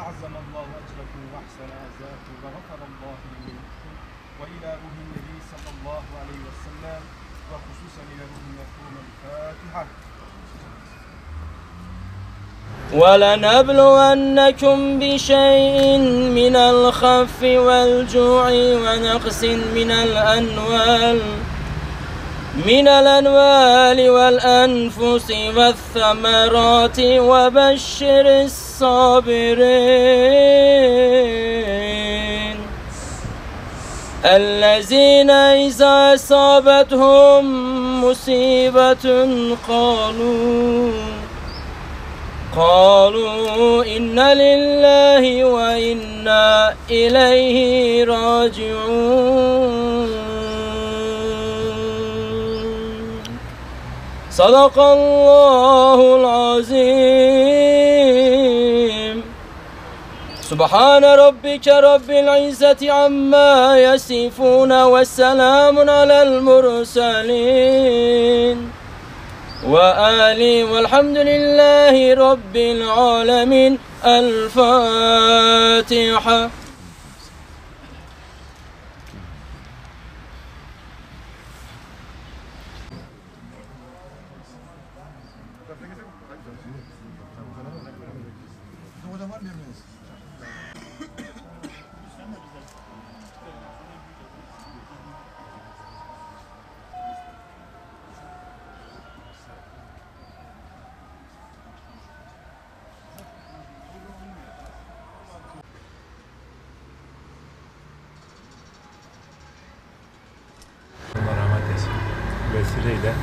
أعظم الله أجركم وأحسن أعزاكم وغفر الله لكم وإلى روح النبي صلى الله عليه وسلم وخصوصا إلى روح المرحوم الفاتحة. ولنبلونكم بشيء من الخوف والجوع ونقص من الأموال والأنفس والثمرات وبشر الصابرين الذين إذا أصابتهم مصيبة قالوا إنا لله وإنا إليه راجعون. صدق الله العظيم. سبحان ربك رب العزة عما يصفون والسلام على المرسلين وآله والحمد لله رب العالمين. الفاتحة. Allah rahmet etsin. Vesileyle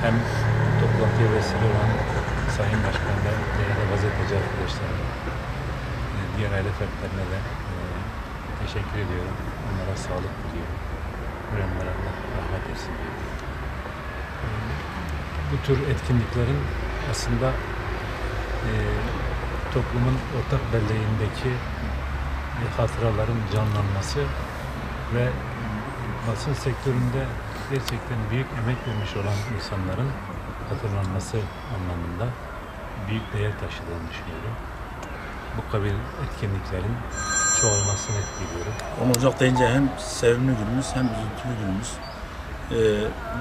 hem toplantıya vesile olan Sayın Başkan'da değerli gazeteci arkadaşlarım, diğer aile fertlerine de teşekkür ediyorum. Onlara sağlık diliyorum. Ölenlere Allah rahmet etsin diyorum. Bu tür etkinliklerin aslında toplumun ortak belleğindeki hatıraların canlanması ve basın sektöründe gerçekten büyük emek vermiş olan insanların hatırlanması anlamında büyük değer taşıdığını düşünüyorum. Bu kabil etkinliklerin çoğalmasını diliyorum. 10 Ocak deyince hem sevimli günümüz hem üzüntülü günümüz.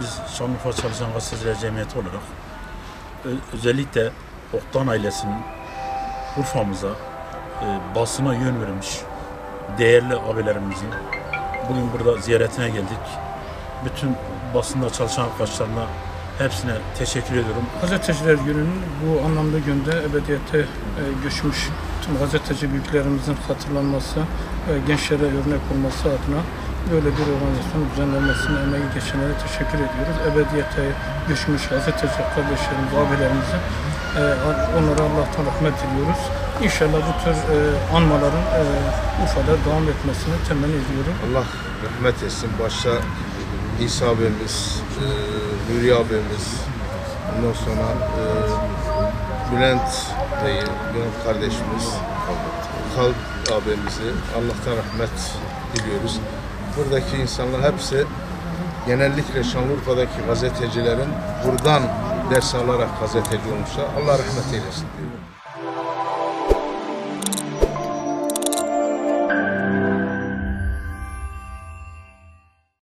Biz Şanlıurfa Çalışan Gazeteciler Cemiyeti olarak özellikle Oktan ailesinin Urfa'mıza, basına yön vermiş değerli abilerimizin bugün burada ziyaretine geldik. Bütün basında çalışan arkadaşlarına hepsine teşekkür ediyorum. Gazeteciler Günü'nün bu anlamda günde ebediyete göçmüş tüm gazeteci büyüklerimizin hatırlanması, gençlere örnek olması adına böyle bir organizasyon düzenlenmesine emeği geçenlere teşekkür ediyoruz. Ebediyete göçmüş gazeteci kardeşlerimiz, abilerimize onlara Allah'tan rahmet diliyoruz. İnşallah bu tür anmaların Urfa'da devam etmesini temenni ediyorum. Allah rahmet etsin. Başta İsa abimiz, Nuri abimiz, ondan sonra Bülent kardeşimiz, Kalp abimizi Allah'tan rahmet diliyoruz. Buradaki insanlar hepsi genellikle Şanlıurfa'daki gazetecilerin buradan ders alarak gazeteci olmuşlar. Allah rahmet eylesin diyorum.